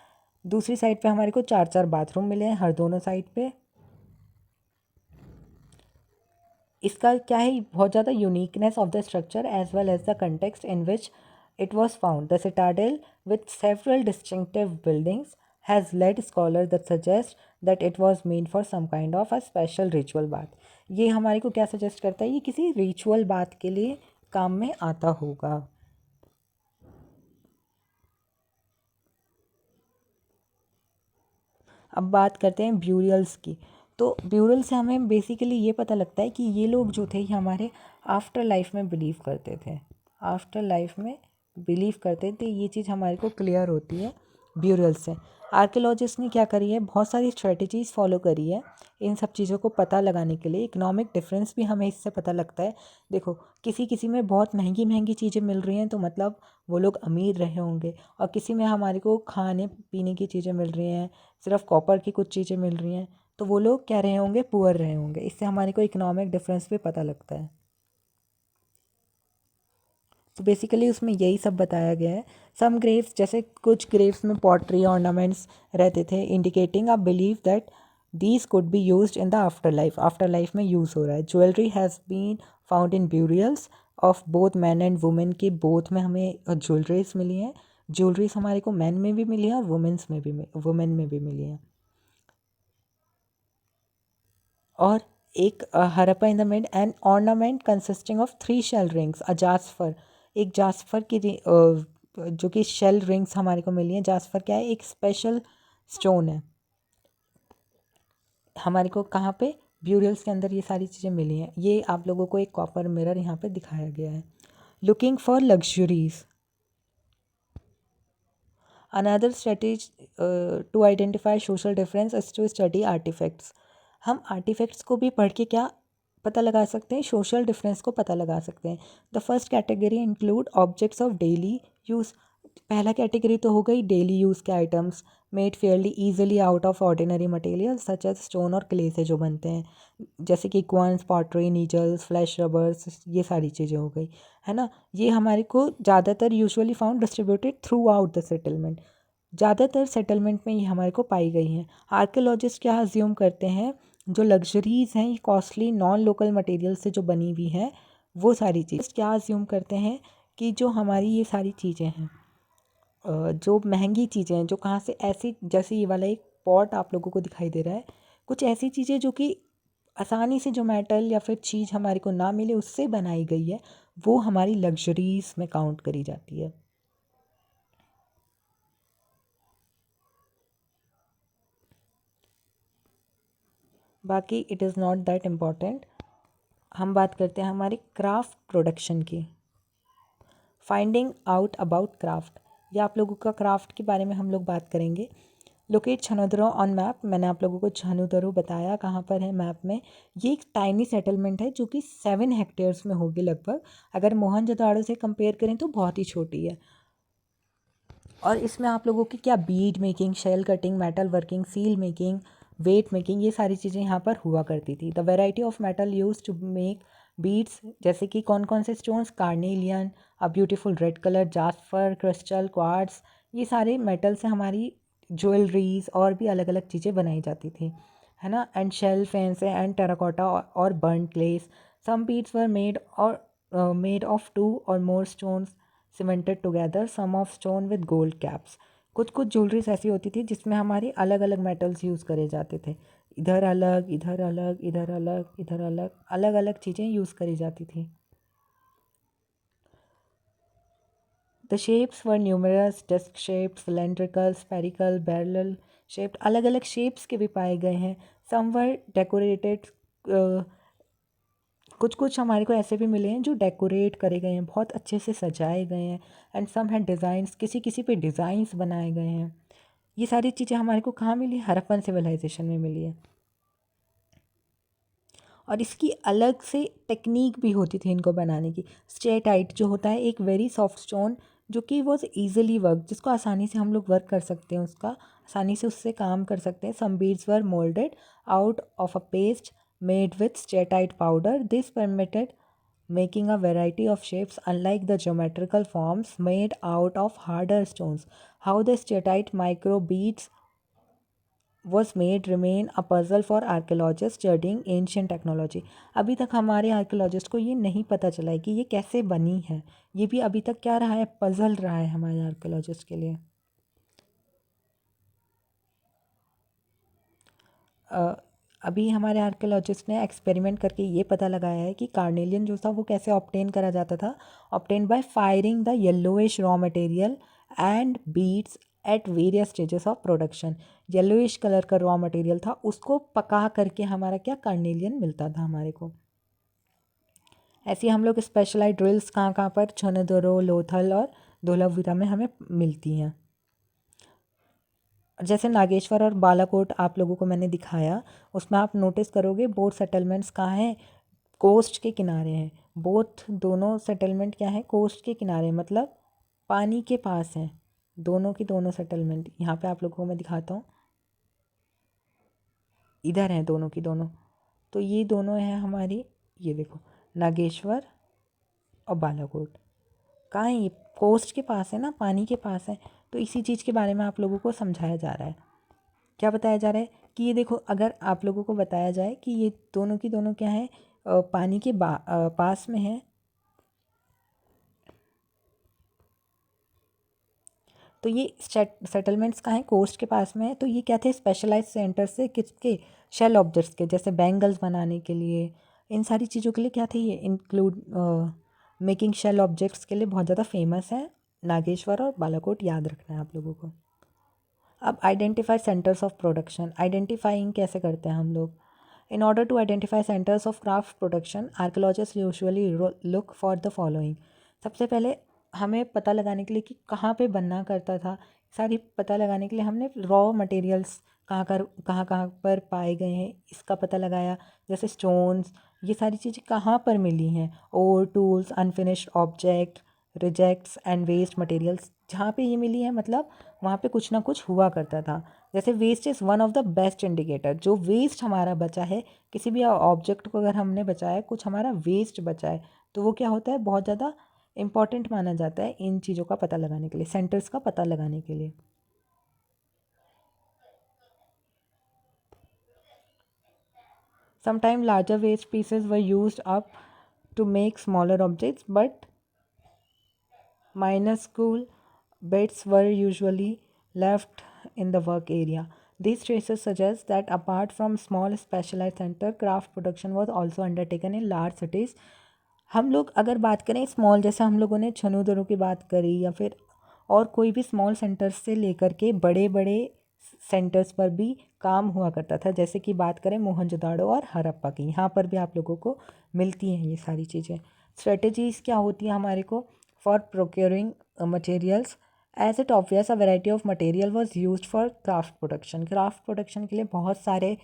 दूसरी साइड पे हमारे को 4 बाथरूम मिले हैं हर दोनों साइड पे। इसका क्या है, बहुत ज़्यादा uniqueness of the structure as well as the context in which it was found. The citadel, with several distinctive buildings, has led scholars that suggest that it was made for some kind of a special ritual bath. ये हमारे को क्या suggest करता है, ये किसी ritual बात के लिए काम में आता होगा। अब बात करते हैं ब्यूरियल्स की। तो ब्यूरियल से हमें बेसिकली ये पता लगता है कि ये लोग जो थे ये हमारे आफ्टर लाइफ में बिलीव करते थे। आफ्टर लाइफ में बिलीव करते थे, ये चीज़ हमारे को क्लियर होती है ब्यूरियल से। आर्कियोलॉजिस्ट ने क्या करी है, बहुत सारी स्ट्रेटजीज़ फॉलो करी है इन सब चीज़ों को पता लगाने के लिए। इकोनॉमिक डिफरेंस भी हमें इससे पता लगता है। देखो, किसी किसी में बहुत महंगी महंगी चीज़ें मिल रही हैं तो मतलब वो लोग अमीर रहे होंगे, और किसी में हमारे को खाने पीने की चीज़ें मिल रही हैं, सिर्फ कॉपर की कुछ चीज़ें मिल रही हैं, तो वो लोग क्या रहे होंगे, पुअर रहे होंगे। इससे हमारे को इकोनॉमिक डिफरेंस भी पता लगता है। तो बेसिकली उसमें यही सब बताया गया है। सम ग्रेव्स, जैसे कुछ ग्रेव्स में पॉटरी ऑर्नामेंट्स रहते थे, indicating a believe that these could be used in the after life. After life में यूज़ हो रहा है। Jewellery has been found in burials of both man and women के। बोथ में हमें ज्वेलरीज मिली हैं। ज्वेलरीज हमारे को मैन में भी मिली है और वुमेन्स में भी वुमेन में भी मिली हैं। और एक Harappa in the mid an ornament consisting of 3 shell rings a jasper. एक जास्फर की जो कि शेल रिंग्स हमारे को मिली हैं। जास्फर क्या है, एक स्पेशल स्टोन है। हमारे को कहाँ पे, ब्यूरियल्स के अंदर ये सारी चीज़ें मिली हैं। ये आप लोगों को एक कॉपर मिरर यहाँ पे दिखाया गया है। Looking for luxuries, another strategy to identify social difference is to study artefacts. हम आर्टिफैक्ट्स को भी पढ़ के क्या पता लगा सकते हैं, सोशल डिफरेंस को पता लगा सकते हैं। The first category include objects of daily use. पहला कैटेगरी तो हो गई डेली यूज़ के items, made fairly easily out of ordinary material such as stone और क्ले से जो बनते हैं, जैसे कि querns, pottery, needles, flesh rubbers, ये सारी चीज़ें हो गई, है ना। ये हमारे को ज़्यादातर usually found distributed through out the settlement. ज़्यादातर सेटलमेंट में ये हमारे को पाई गई हैं। आर्कियोलॉजिस्ट क्या अज्यूम करते हैं, जो लग्जरीज़ हैं ये कॉस्टली नॉन लोकल मटेरियल से जो बनी हुई हैं, वो सारी चीज़ क्या अज्यूम करते हैं कि जो हमारी ये सारी चीज़ें हैं जो महंगी चीज़ें हैं, जो कहाँ से ऐसी, जैसे ये वाला एक पॉट आप लोगों को दिखाई दे रहा है, कुछ ऐसी चीज़ें जो कि आसानी से जो मेटल या फिर चीज़ हमारे को ना मिले उससे बनाई गई है, वो हमारी लग्जरीज में काउंट करी जाती है। बाकी it is not that important. हम बात करते हैं हमारी क्राफ्ट प्रोडक्शन की। फाइंडिंग आउट अबाउट क्राफ्ट, या आप लोगों का क्राफ्ट के बारे में हम लोग बात करेंगे। लोकेट छनोदरो ऑन मैप, मैंने आप लोगों को छनोदरो बताया कहाँ पर है मैप में। ये एक टाइनी सेटलमेंट है जो कि 7 हेक्टेयर्स में होगी लगभग। अगर मोहनजोदाड़ो से कंपेयर करें तो बहुत ही छोटी है। और इसमें आप लोगों की क्या bead making, shell cutting, metal working, seal making, weight making, ये सारी चीज़ें यहाँ पर हुआ करती थी। The variety of metal use to make beads, जैसे कि कौन कौन से stones, carnelian, a beautiful red colour, jasper, crystal, quartz, ये सारे मेटल से हमारी ज्वेलरीज और भी अलग अलग चीज़ें बनाई जाती थी, है ना। And shell faience and terracotta or burn clays. Some beads were made of 2 or more stones cemented together, some of stone with gold caps. कुछ कुछ ज्वेलरीज ऐसी होती थी जिसमें हमारे अलग अलग मेटल्स यूज़ करे जाते थे। इधर अलग, इधर अलग, इधर अलग, इधर अलग, अलग अलग चीज़ें यूज़ करी जाती थी। The shapes were numerous, disc shape, cylindrical, spherical, barrel shaped, अलग अलग शेप्स के भी पाए गए हैं। सम वर डेकोरेटेड, कुछ कुछ हमारे को ऐसे भी मिले हैं जो डेकोरेट करे गए हैं, बहुत अच्छे से सजाए गए हैं। एंड सम है डिज़ाइंस, किसी किसी पे डिज़ाइंस बनाए गए हैं। ये सारी चीज़ें हमारे को कहाँ मिली? हड़प्पन सिविलाइजेशन में मिली है। और इसकी अलग से टेक्निक भी होती थी इनको बनाने की। स्टेटाइट जो होता है एक वेरी सॉफ्ट स्टोन, जो कि वो ईजिली वर्क, जिसको आसानी से हम लोग वर्क कर सकते हैं, उसका आसानी से उससे काम कर सकते हैं। Some beads were moulded out of a paste made with steatite powder. This permitted making a variety of shapes unlike the geometrical forms made out of harder stones. How the steatite micro beads was made remain a puzzle for archaeologists studying ancient technology. अभी तक हमारे archaeologist को ये नहीं पता चला है कि ये कैसे बनी है। ये भी अभी तक क्या रहा है? पजल रहा है हमारे आर्कियोलॉजिस्ट के लिए। अभी हमारे आर्कियोलॉजिस्ट ने एक्सपेरिमेंट करके ये पता लगाया है कि कार्नेलियन जो था वो कैसे ऑब्टेन करा जाता था। Obtain bye firing the yellowish raw material and beads at various stages of production. Yellowish colour का रॉ मटेरियल था, उसको पका करके हमारा क्या कार्नेलियन मिलता था हमारे को। ऐसे हम लोग स्पेशलाइज ड्रिल्स कहाँ कहाँ पर छनदरो, लोथल और धोलावीरा में हमें मिलती हैं। जैसे नागेश्वर और बालाकोट आप लोगों को मैंने दिखाया, उसमें आप नोटिस करोगे बोथ सेटलमेंट्स कहाँ हैं? कोस्ट के किनारे हैं। बोथ दोनों सेटलमेंट क्या है? कोस्ट के किनारे, मतलब पानी के पास हैं। दोनों की दोनों सेटलमेंट यहाँ पे आप लोगों को मैं दिखाता हूँ, इधर हैं दोनों की दोनों। तो ये दोनों हैं हमारी, ये देखो, नागेश्वर और बालाकोट। कहाँ है? ये कोस्ट के पास है ना, पानी के पास है। तो इसी चीज़ के बारे में आप लोगों को समझाया जा रहा है। क्या बताया जा रहा है कि ये देखो, अगर आप लोगों को बताया जाए कि ये दोनों की दोनों क्या है, पानी के पास में है, तो ये सेटलमेंट्स कहाँ हैं? कोस्ट के पास में है। तो ये क्या थे? स्पेशलाइज सेंटर से किसके? शेल ऑब्जेक्ट्स के, जैसे बैंगल्स बनाने के लिए, इन सारी चीज़ों के लिए क्या थे ये? इंक्लूड मेकिंग शेल ऑब्जेक्ट्स के लिए बहुत ज़्यादा फेमस है नागेश्वर और बालाकोट, याद रखना है आप लोगों को। अब identify centres of production. Identifying कैसे करते हैं हम लोग? In order to identify centres of craft production, archaeologist usually look for the following. सबसे पहले हमें पता लगाने के लिए कि कहाँ पे बनना करता था, सारी पता लगाने के लिए हमने रॉ मटेरियल्स कहाँ कहाँ पर पाए गए हैं इसका पता लगाया। जैसे स्टोन्स, ये सारी चीज़ें कहाँ पर मिली हैं। Ore, tools, unfinished object, rejects and waste materials, जहाँ पे ये मिली है मतलब वहाँ पे कुछ ना कुछ हुआ करता था। जैसे waste is one of the best indicator. जो वेस्ट हमारा बचा है, किसी भी ऑब्जेक्ट को अगर हमने बचाया, कुछ हमारा वेस्ट बचा है, तो वो क्या होता है? बहुत ज़्यादा इंपॉर्टेंट माना जाता है इन चीज़ों का पता लगाने के लिए, सेंटर्स का पता लगाने के लिए। Sometimes larger waste pieces were used up to make smaller objects, but minuscule beds were usually left in the work area. These traces suggest that apart from small specialized center, craft production was also undertaken in large cities. हम लोग अगर बात करें small, जैसे हम लोगों ने छनूदरों की बात करी या फिर और कोई भी स्मॉल सेंटर्स से लेकर के बड़े बड़े सेंटर्स पर भी काम हुआ करता था, जैसे कि बात करें मोहनजोदाड़ो और हड़प्पा की, यहाँ पर भी आप लोगों को मिलती हैं ये सारी चीज़ें। स्ट्रेटजीज़ क्या होती हैं हमारे को for procuring materials? As it obvious, a variety of material was use for craft production. Craft production के लिए बहुत सारे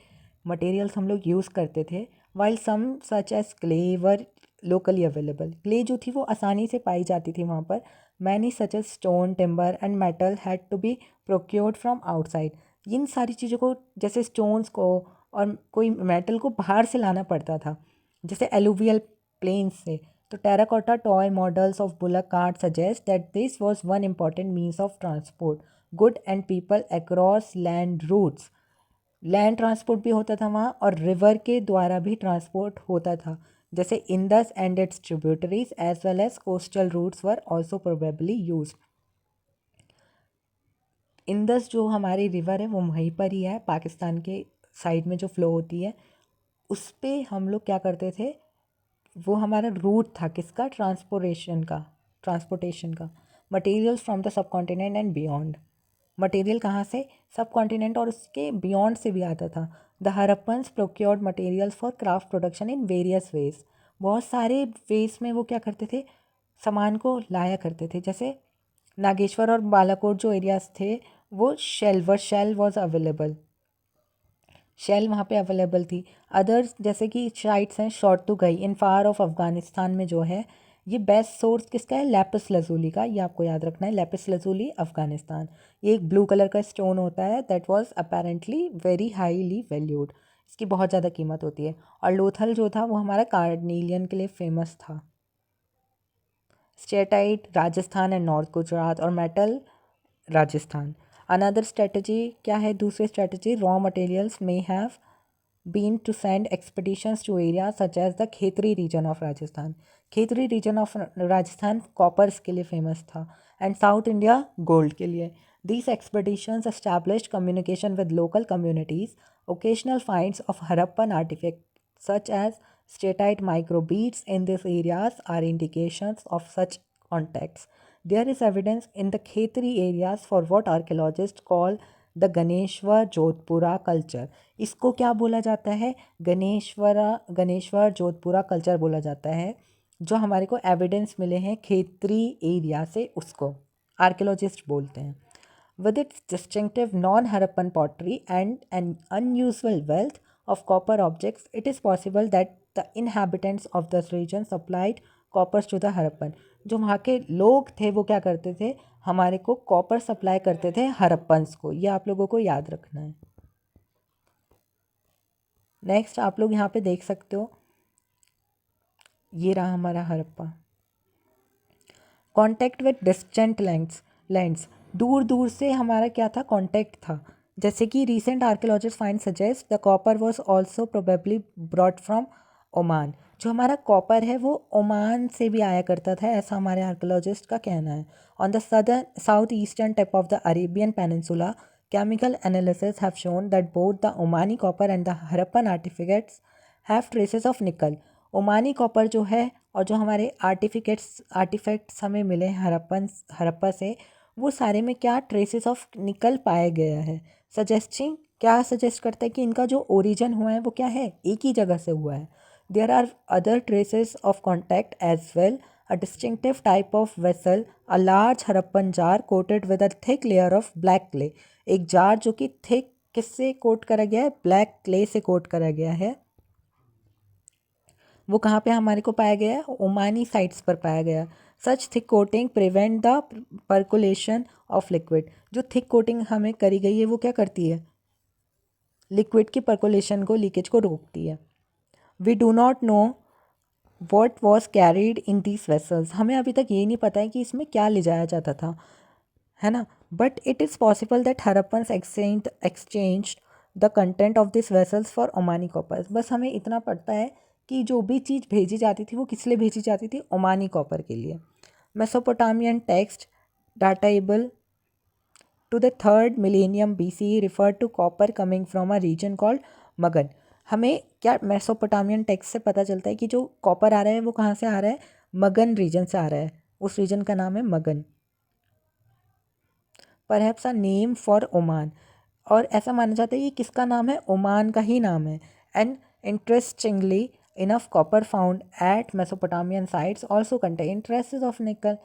मटेरियल्स हम लोग यूज़ करते थे। While some such as clay were locally available, clay जो थी वो आसानी से पाई जाती थी वहाँ पर। Many such as stone, timber and metal had to be procured from outside. इन सारी चीज़ों को, जैसे स्टोन्स को और कोई मेटल को बाहर से लाना पड़ता था, जैसे एलुवियल प्लेन्स से। तो terracotta toy models of bullock cart suggest that this was one important means of transport good and people across land routes. Land transport भी होता था वहाँ और रिवर के द्वारा भी ट्रांसपोर्ट होता था, जैसे Indus and its tributaries as well as coastal routes were also probably use. Indus जो हमारी रिवर है वो वहीं पर ही है, पाकिस्तान के साइड में जो फ्लो होती है, उस पर हम लोग क्या करते थे, वो हमारा रूट था किसका, ट्रांसपोर्टेशन का। Materials from the sub continent and beyond, material कहाँ से, सब कॉन्टिनेंट और उसके बियॉन्ड से भी आता था। The Harappans procured materials for craft production in various ways, बहुत सारे वेज में वो क्या करते थे, सामान को लाया करते थे। जैसे नागेश्वर और बालाकोट जो एरियाज थे, वो शेल वॉज अवेलेबल, शेल वहाँ पे अवेलेबल थी। अदर्स जैसे कि साइट्स हैं शॉर्टुगई इन फार ऑफ अफ़गानिस्तान में जो है, ये बेस्ट सोर्स किसका है, लैपिस लजूली का, ये आपको याद रखना है, लैपिस लजूली अफ़गानिस्तान। ये एक ब्लू कलर का स्टोन होता है that was apparently very highly valued, इसकी बहुत ज़्यादा कीमत होती है। और लोथल जो था वो हमारा कार्नेलियन के लिए फेमस था। Steatite Rajasthan and north Gujarat और मेटल राजस्थान। अनदर स्ट्रेटजी क्या है, दूसरी strategy, raw materials may have been to send expeditions to area such as the Khetri region of Rajasthan. Khetri region of Rajasthan coppers के लिए फेमस था एंड साउथ इंडिया गोल्ड के लिए। These expeditions established communication with local communities. Occasional finds of Harappan artifacts such as statite microbeads in these areas are indications of such contacts. There is evidence in the Khetri areas for what archaeologists call the Ganeshwar Jodhpura culture. इसको क्या बोला जाता है, Ganeshwar Jodhpura culture बोला जाता है, जो हमारे को एविडेंस मिले हैं खेतरी एरिया से, उसको आर्कियोलॉजिस्ट बोलते हैं। With its distinctive non-Harappan pottery and an unusual wealth of copper objects, it is possible that the inhabitants of this region supplied coppers to the Harappan. जो वहाँ के लोग थे वो क्या करते थे, हमारे को कॉपर सप्लाई करते थे हरप्पन्स को, ये आप लोगों को याद रखना है। नेक्स्ट आप लोग यहाँ पे देख सकते हो, ये रहा हमारा Harappa. Contact with distant lands, दूर दूर से हमारा क्या था, कॉन्टैक्ट था। जैसे कि recent archaeologist find suggest the copper was also probably brought from Oman. जो हमारा कॉपर है वो ओमान से भी आया करता था, ऐसा हमारे आर्कियोलॉजिस्ट का कहना है। On the south eastern tip of the Arabian peninsula, chemical analysis have shown that both the Omani copper and the Harappan artifacts have traces of nickel. Omani copper जो है और जो हमारे आर्टिफैक्ट्स हमें मिले हरप्पा से, वो सारे में क्या ट्रेसेस ऑफ निकल पाया गया है। सजेस्टिंग क्या सजेस्ट करता है कि इनका जो ओरिजिन हुआ है वो क्या है, एक ही जगह से हुआ है। There are other traces of contact as well, a distinctive type of vessel, a large Harappan jar coated with a thick layer of black clay. एक जार जो कि थिक किससे कोट करा गया है, ब्लैक क्ले से कोट करा गया है। वो कहाँ पे हमारे को पाया गया है, ओमानी साइट्स पर पाया गया। Such thick coating prevent the percolation of liquid. जो थिक कोटिंग हमें करी गई है वो क्या करती है, लिक्विड की पर्कुलेशन को, लीकेज को रोकती है। We do not know what was carried in these vessels. हमें अभी तक ये नहीं पता है कि इसमें क्या ले जाया जाता था, है ना। But it is possible that Harappans exchange the content of this vessels for Omani coppers. बस हमें इतना पता है कि जो भी चीज़ भेजी जाती थी वो किस लिए भेजी जाती थी, ओमानी कॉपर के लिए। Mesopotamian text datable to the 3rd millennium BCE referred to copper coming from a region called मगन। हमें क्या मेसोपोटामियन टेक्स्ट से पता चलता है कि जो कॉपर आ रहा है वो कहाँ से आ रहा है, मगन रीजन से आ रहा है, उस रीजन का नाम है मगन। Perhaps a name for Oman, और ऐसा माना जाता है ये किसका नाम है, ओमान का ही नाम है। And interestingly enough copper found at Mesopotamian sites also contain traces of निकल।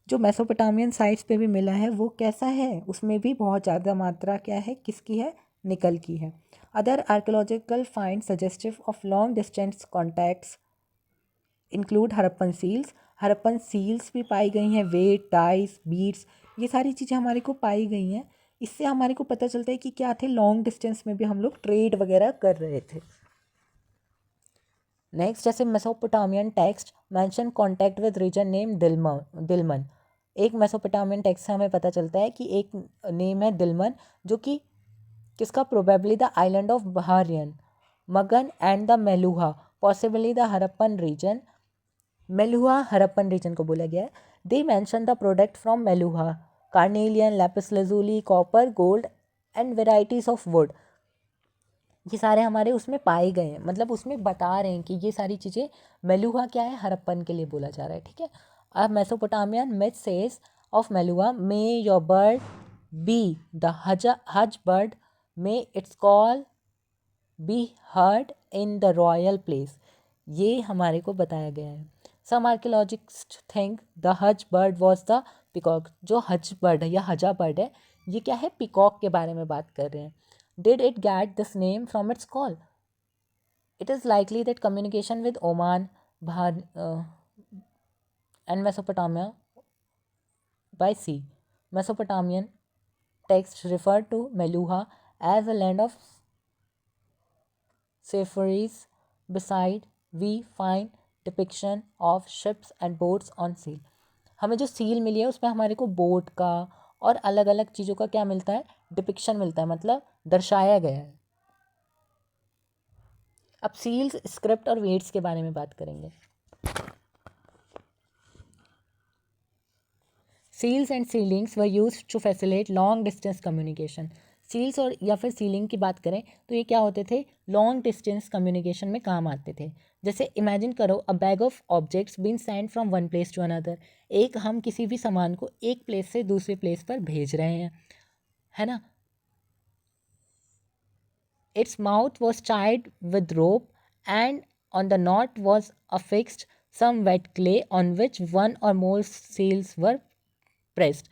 जो मेसोपोटामियन साइट्स पे भी मिला है वो कैसा है, उसमें भी बहुत ज़्यादा मात्रा क्या है, किसकी है, निकल की है। Other archaeological find suggestive of long distance contacts include Harappan seals. Harappan seals भी पाई गई हैं, वेट, डाइस, बीड्स, ये सारी चीज़ें हमारे को पाई गई हैं। इससे हमारे को पता चलता है कि क्या थे, लॉन्ग डिस्टेंस में भी हम लोग ट्रेड वगैरह कर रहे थे। नेक्स्ट, जैसे Mesopotamian text mention contact with region name Dilmun. एक मेसोपोटामियन टेक्स्ट से हमें पता चलता है कि एक नेम है दिलमन, जो कि किसका, probably the island of Bahrain, Magan and the Meluhha, possibly the Harappan region. Meluhha Harappan region को बोला गया है। They mention the product from Meluhha, carnelian, lapis lazuli, copper, gold and varieties of wood. ये सारे हमारे उसमें पाए गए हैं, मतलब उसमें बता रहे हैं कि ये सारी चीज़ें, मेलुहा क्या है, हड़प्पन के लिए बोला जा रहा है, ठीक है। अब Mesopotamian myth says of Meluhha, may your bird be the haja bird, may its call be heard in the royal palace. ये हमारे को बताया गया है। Some archaeologist think the haja bird was the peacock. जो हज बर्ड है या हजा बर्ड है, ये क्या है, पिकॉक के बारे में बात कर रहे हैं। Did it get this name from its call? It is likely that communication with Oman and Mesopotamia by sea. Mesopotamian texts refer to Meluha as a land of safaris. Beside, we find depiction of ships and boats on seal. हमें जो seal मिली है उसमें हमारे को boat का और अलग अलग चीज़ों का क्या मिलता है, डिपिक्शन मिलता है, मतलब दर्शाया गया है। अब सील्स, स्क्रिप्ट और वेट्स के बारे में बात करेंगे। Seals and sealings were used to facilitate long distance communication. Seals और या फिर सीलिंग की बात करें तो ये क्या होते थे, लॉन्ग डिस्टेंस कम्युनिकेशन में काम आते थे। जैसे इमेजिन करो, a bag of objects been send from one place to another. एक हम किसी भी सामान को एक प्लेस से दूसरे प्लेस पर भेज रहे हैं, है ना। Its mouth was tied with rope, and on the knot was affixed some wet clay on which one or more seals were pressed,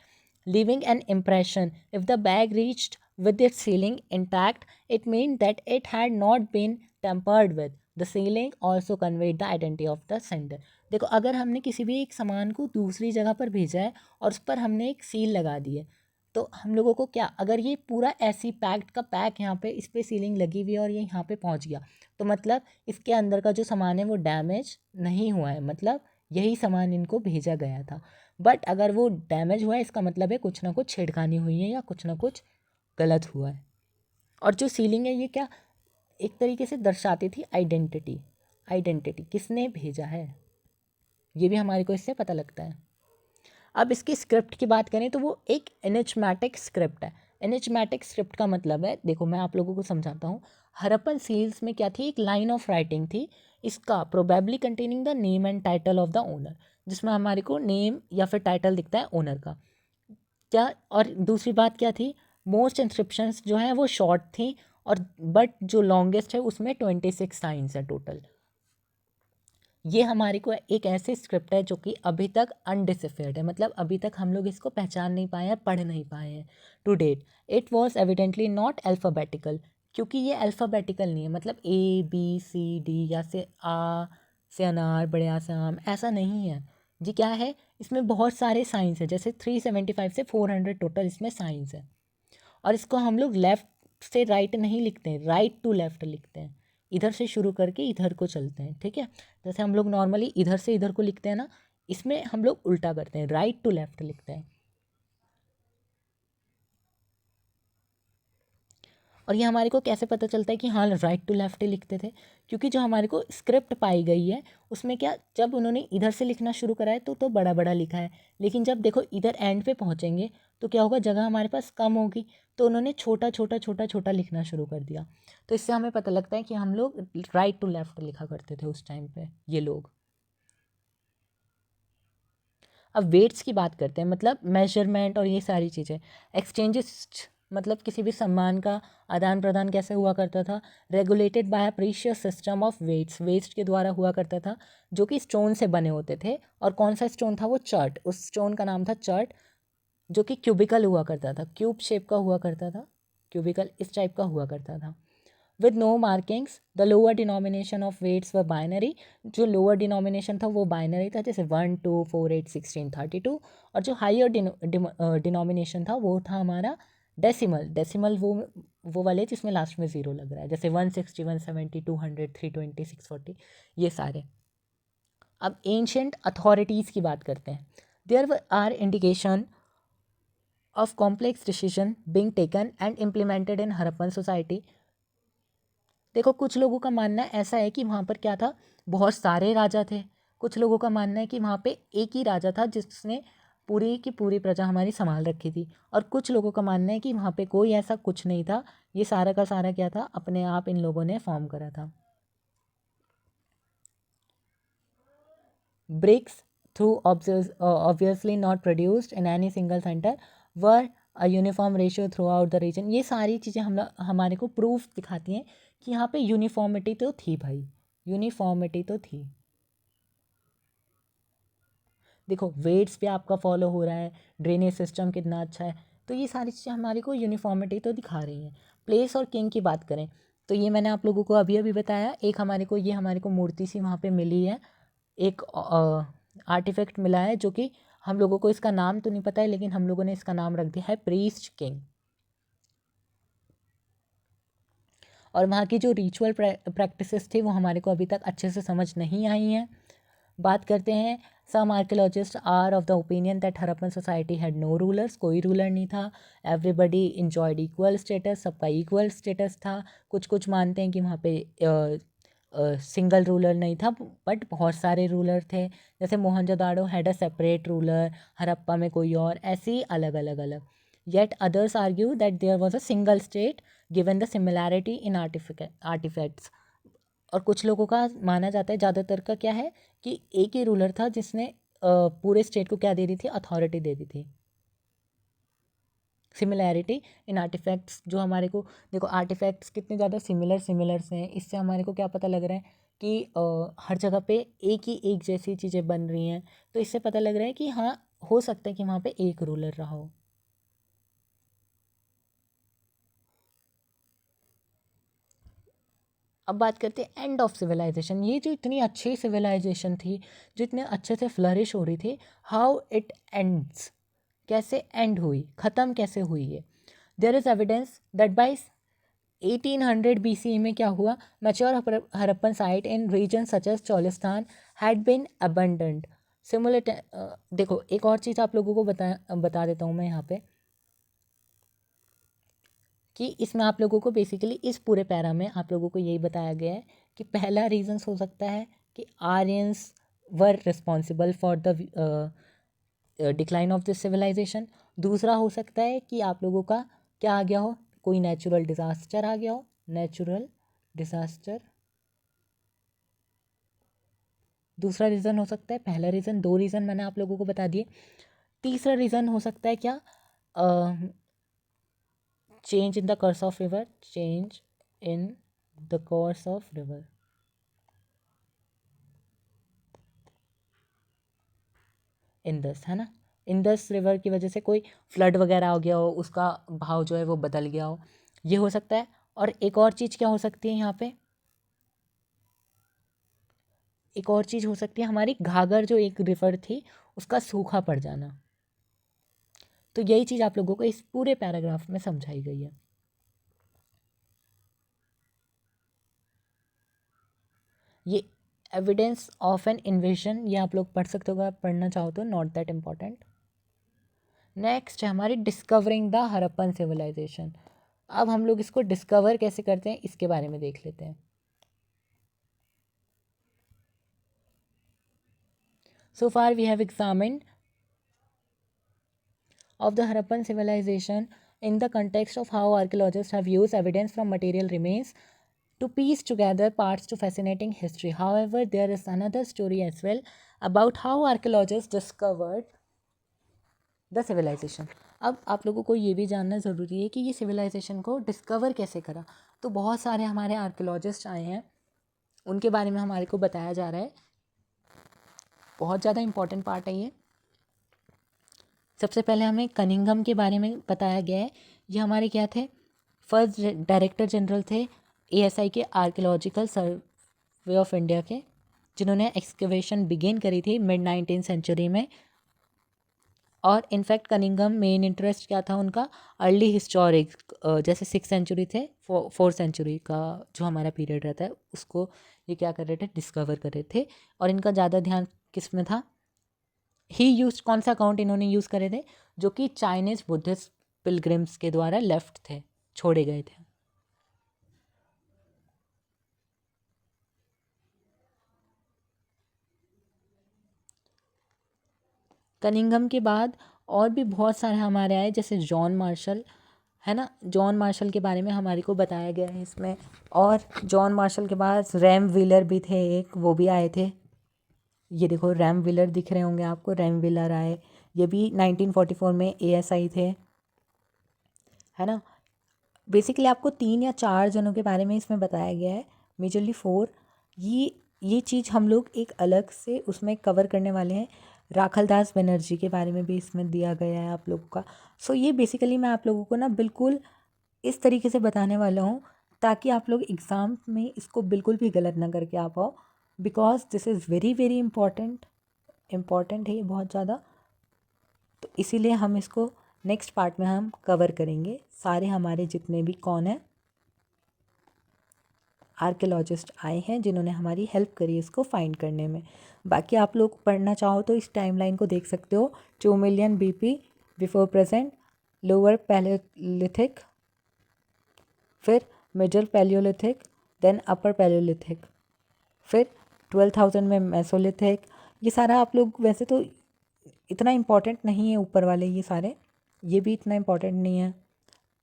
leaving an impression. If the bag reached with its sealing intact, it meant that it had not been tampered with. The sealing also conveyed the identity of the sender. देखो, अगर हमने किसी भी एक सामान को दूसरी जगह पर भेजा है और उस पर हमने एक सील लगा दी है, तो हम लोगों को क्या, अगर ये पूरा ऐसी पैक्ड का पैक यहाँ पे इस पर सीलिंग लगी हुई है और ये यहाँ पे पहुँच गया, तो मतलब इसके अंदर का जो सामान है वो डैमेज नहीं हुआ है, मतलब यही सामान इनको भेजा गया था। बट अगर वो डैमेज हुआ है, इसका मतलब है कुछ ना कुछ छेड़खानी हुई है या कुछ ना कुछ गलत हुआ है। और जो सीलिंग है ये क्या, एक तरीके से दर्शाती थी आइडेंटिटी, आइडेंटिटी किसने भेजा है, ये भी हमारे को इससे पता लगता है। अब इसकी स्क्रिप्ट की बात करें तो वो एक एनिग्मेटिक स्क्रिप्ट है। एनिग्मेटिक स्क्रिप्ट का मतलब है, देखो मैं आप लोगों को समझाता हूँ। हड़प्पन सील्स में क्या थी, एक लाइन ऑफ राइटिंग थी, इसका probably containing the name and title of the owner, जिसमें हमारे को नेम या फिर टाइटल दिखता है ओनर का क्या। और दूसरी बात क्या थी, मोस्ट इंस्क्रिप्शंस जो है वो शॉर्ट थी, और बट जो लॉन्गेस्ट है उसमें 26 साइंस है टोटल। ये हमारे को एक ऐसे स्क्रिप्ट है जो कि अभी तक अनडिसिफर्ड है, मतलब अभी तक हम लोग इसको पहचान नहीं पाए हैं, पढ़ नहीं पाए हैं to date. It was evidently not alphabetical, क्योंकि ये अल्फ़ाबेटिकल नहीं है, मतलब ABCD या से अनार, बड़े आ से आम, ऐसा नहीं है जी। क्या है, इसमें बहुत सारे साइंस है, जैसे 375 से 400 टोटल इसमें साइंस है। और इसको हम लोग लेफ़्ट से राइट नहीं लिखते हैं, राइट टू लेफ़्ट लिखते हैं, इधर से शुरू करके इधर को चलते हैं, ठीक है। जैसे हम लोग नॉर्मली इधर से इधर को लिखते हैं ना, इसमें हम लोग उल्टा करते हैं, राइट टू लेफ़्ट लिखते हैं। और ये हमारे को कैसे पता चलता है कि हाँ राइट टू लेफ्ट ही लिखते थे, क्योंकि जो हमारे को स्क्रिप्ट पाई गई है उसमें क्या, जब उन्होंने इधर से लिखना शुरू करा है तो बड़ा बड़ा लिखा है, लेकिन जब देखो इधर एंड पे पहुँचेंगे तो क्या होगा, जगह हमारे पास कम होगी, तो उन्होंने छोटा छोटा छोटा छोटा लिखना शुरू कर दिया। तो इससे हमें पता लगता है कि हम लोग राइट टू लेफ्ट लिखा करते थे उस टाइम पे ये लोग। अब वेट्स की बात करते हैं, मतलब मेजरमेंट और ये सारी चीज़ें। एक्सचेंजेस मतलब किसी भी सम्मान का आदान प्रदान कैसे हुआ करता था, regulated by precious system of weights, weights के द्वारा हुआ करता था, जो कि स्टोन से बने होते थे। और कौन सा स्टोन था वो, चर्ट, उस स्टोन का नाम था चर्ट, जो कि क्यूबिकल हुआ करता था, क्यूब शेप का हुआ करता था, क्यूबिकल इस टाइप का हुआ करता था। With no markings, the lower denomination of weights were binary, जो लोअर डिनोमिनेशन था वो बाइनरी था, जैसे 1 2 4 8 16 32, और जो हायर डिनोमिनेशन था वो था हमारा डेसिमल, डेसिमल वो वाले जिसमें लास्ट में ज़ीरो लग रहा है, जैसे 160 170 200 320 640, ये सारे। अब एंशंट अथॉरिटीज़ की बात करते हैं। There are indication of complex decision being taken and implemented in Harappan society. देखो कुछ लोगों का मानना ऐसा है कि वहाँ पर क्या था, बहुत सारे राजा थे। कुछ लोगों का मानना है कि वहाँ पे एक ही राजा था जिसने पूरी की पूरी प्रजा हमारी संभाल रखी थी। और कुछ लोगों का मानना है कि वहाँ पे कोई ऐसा कुछ नहीं था, ये सारा का सारा क्या था, अपने आप इन लोगों ने फॉर्म करा था। Bricks, through obviously not produced in any single center, were a uniform ratio throughout the region। ये सारी चीज़ें हमारे को प्रूफ दिखाती हैं कि यहाँ पे यूनिफॉर्मिटी तो थी भाई, यूनिफॉर्मिटी तो थी। देखो वेट्स पे आपका फॉलो हो रहा है, ड्रेनेज सिस्टम कितना अच्छा है, तो ये सारी चीज़ें हमारे को यूनिफॉर्मिटी तो दिखा रही हैं। प्लेस और किंग की बात करें तो ये मैंने आप लोगों को अभी अभी बताया। एक हमारे को मूर्ति सी वहाँ पे मिली है, एक आर्टिफैक्ट मिला है, जो कि हम लोगों को इसका नाम तो नहीं पता है, लेकिन हम लोगों ने इसका नाम रख दिया है प्रीस्ट किंग। और वहाँ की जो रिचुअल प्रैक्टिसेस थी वो हमारे को अभी तक अच्छे से समझ नहीं आई हैं। बात करते हैं, some archaeologist are of the opinion that Harappan society had no rulers, कोई रूलर नहीं था। एवरीबडी इंजॉयड इक्वल स्टेटस, सबका इक्वल स्टेटस था। कुछ कुछ मानते हैं कि वहाँ पे सिंगल रूलर नहीं था, बट बहुत सारे रूलर थे, जैसे Mohenjodaro had a separate ruler, Harappa में कोई और, ऐसे ही अलग अलग अलग। Yet others argue that there was a single state given the similarity in artefacts. और कुछ लोगों का माना जाता है, ज़्यादातर का क्या है, कि एक ही रूलर था जिसने पूरे स्टेट को क्या दे दी थी, अथॉरिटी दे दी थी। सिमिलैरिटी इन आर्टिफैक्ट्स, जो हमारे को देखो आर्टिफैक्ट्स कितने ज़्यादा सिमिलर से हैं, इससे हमारे को क्या पता लग रहा है कि हर जगह पे एक ही एक जैसी चीज़ें बन रही हैं, तो इससे पता लग रहा है कि हाँ हो सकता है कि वहाँ पे एक रूलर रहा हो। अब बात करते हैं एंड ऑफ सिविलाइजेशन। ये जो इतनी अच्छी सिविलाइजेशन थी, जो इतने अच्छे से फ्लरिश हो रही थी, हाउ इट एंड्स, कैसे एंड हुई, ख़त्म कैसे हुई है। There is evidence that by 1800 BCE में क्या हुआ, mature Harappan site in region such as Cholistan had been abandoned. सिमुलेट देखो एक और चीज़ आप लोगों को बता देता हूँ मैं यहाँ पे, कि इसमें आप लोगों को बेसिकली इस पूरे पैरा में आप लोगों को यही बताया गया है कि पहला रीज़न्स हो सकता है कि Aryans were responsible for the decline of this civilisation. दूसरा हो सकता है कि आप लोगों का क्या आ गया हो, कोई नेचुरल डिज़ास्टर आ गया हो, नेचुरल डिज़ास्टर। दूसरा रीज़न हो सकता है, पहला रीज़न, दो रीज़न मैंने आप लोगों को बता दिए। तीसरा रीज़न हो सकता है क्या, change in the course of river, change in the course of river. Indus है ना, इंदस रिवर की वजह से कोई फ्लड वगैरह हो गया हो, उसका भाव जो है वो बदल गया हो, ये हो सकता है। और एक और चीज़ क्या हो सकती है यहाँ पे, एक और चीज़ हो सकती है हमारी घाघर जो एक रिवर थी उसका सूखा पड़ जाना। तो यही चीज़ आप लोगों को इस पूरे पैराग्राफ में समझाई गई है। ये एविडेंस ऑफ एन इन्वेजन, ये आप लोग पढ़ सकते हो, अगर आप पढ़ना चाहो तो, नॉट दैट इम्पॉर्टेंट। नेक्स्ट है हमारी डिस्कवरिंग द हड़प्पन सिविलाइजेशन। अब हम लोग इसको डिस्कवर कैसे करते हैं इसके बारे में देख लेते हैं। So far we have examined of the Harappan civilization in the context of how archaeologists have used evidence from material remains to piece together parts to fascinating history. However, there is another story as well about how archaeologists discovered the civilisation. अब आप लोगों को ये भी जानना ज़रूरी है कि ये सिविलाइजेशन को डिस्कवर कैसे करा। तो बहुत सारे हमारे आर्कियोलॉजिस्ट आए हैं, उनके बारे में हमारे को बताया जा रहा है। बहुत ज़्यादा इम्पॉर्टेंट पार्ट है ये। सबसे पहले हमें कनिंघम के बारे में बताया गया है। ये हमारे क्या थे, फर्स्ट डायरेक्टर जनरल थे एएसआई के आर्कियोलॉजिकल सर्वे ऑफ इंडिया के, जिन्होंने एक्सकवेशन बिगिन करी थी मिड 19th सेंचुरी में। और इनफैक्ट कनिंघम मेन इंटरेस्ट क्या था उनका, अर्ली हिस्टोरिक, जैसे 6th सेंचुरी थे, 4th सेंचुरी का जो हमारा पीरियड रहता है उसको ये क्या कर रहे थे, डिस्कवर कर रहे थे। और इनका ज़्यादा ध्यान किस में था, ही यूज, कौन सा अकाउंट इन्होंने यूज़ करे थे, जो कि चाइनीज़ बुद्धिस्ट पिलग्रिम्स के द्वारा लेफ्ट थे, छोड़े गए थे। कनिंघम के बाद और भी बहुत सारे हमारे आए, जैसे जॉन मार्शल, है ना। जॉन मार्शल के बारे में हमारे को बताया गया है इसमें। और जॉन मार्शल के बाद रैम व्हीलर भी थे एक, वो भी आए थे। ये देखो रैम व्हीलर दिख रहे होंगे आपको, रैम व्हीलर आए, ये भी 1944 में एएसआई थे, है ना। बेसिकली आपको 3 या 4 जनों के बारे में इसमें बताया गया है, मेजरली 4। ये चीज़ हम लोग एक अलग से उसमें कवर करने वाले हैं। राखल दास बनर्जी के बारे में भी इसमें दिया गया है आप लोगों का। सो ये बेसिकली मैं आप लोगों को ना बिल्कुल इस तरीके से बताने वाला हूँ ताकि आप लोग एग्ज़ाम में इसको बिल्कुल भी गलत ना करके आ पाओ, because this is very very important है ये बहुत ज़्यादा। तो इसीलिए हम इसको नेक्स्ट पार्ट में हम कवर करेंगे, सारे हमारे जितने भी कौन है आर्कियोलॉजिस्ट आए हैं जिन्होंने हमारी हेल्प करी इसको फाइंड करने में। बाकी आप लोग पढ़ना चाहो तो इस टाइमलाइन को देख सकते हो। 2 million BP before present, lower Palaeolithic, फिर middle Palaeolithic, then upper Palaeolithic, फिर 12,000 में मेसोलिथिक। ये सारा आप लोग, वैसे तो इतना इम्पॉर्टेंट नहीं है ऊपर वाले ये सारे, ये भी इतना इम्पॉर्टेंट नहीं है।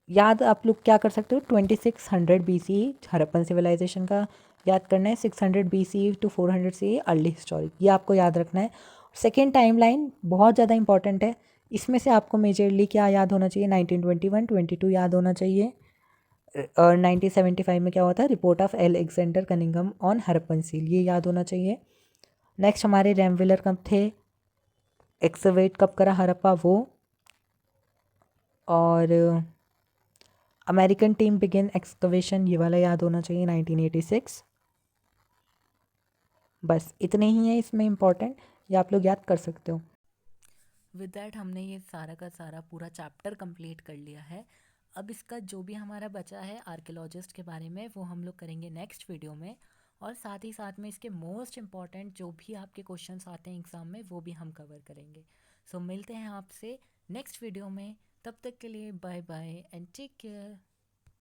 याद आप लोग क्या कर सकते हो, 2600 BC हड़प्पन सिविलाइजेशन का याद करना है, 600 BC to 400 CE early historic, ये आपको याद रखना है। सेकेंड टाइमलाइन बहुत ज़्यादा इंपॉर्टेंट है, इसमें से आपको मेजरली क्या याद होना चाहिए, 1921 22 याद होना चाहिए। और 1975 में क्या हुआ था, report of Alexander Cunningham on Harappan seal, ये याद होना चाहिए। नेक्स्ट हमारे रैम व्हीलर कब थे, एक्सवेट कब करा हड़प्पा वो, और अमेरिकन टीम बिगिन एक्सकवेशन ये वाला याद होना चाहिए 1986। बस इतने ही है इसमें इम्पॉर्टेंट, ये आप लोग याद कर सकते हो। विद डैट हमने ये सारा का सारा पूरा चैप्टर कंप्लीट कर लिया है। अब इसका जो भी हमारा बचा है आर्कियोलॉजिस्ट के बारे में वो हम लोग करेंगे नेक्स्ट वीडियो में, और साथ ही साथ में इसके मोस्ट इम्पॉर्टेंट जो भी आपके क्वेश्चंस आते हैं एग्ज़ाम में वो भी हम कवर करेंगे। सो मिलते हैं आपसे नेक्स्ट वीडियो में, तब तक के लिए bye bye and take care.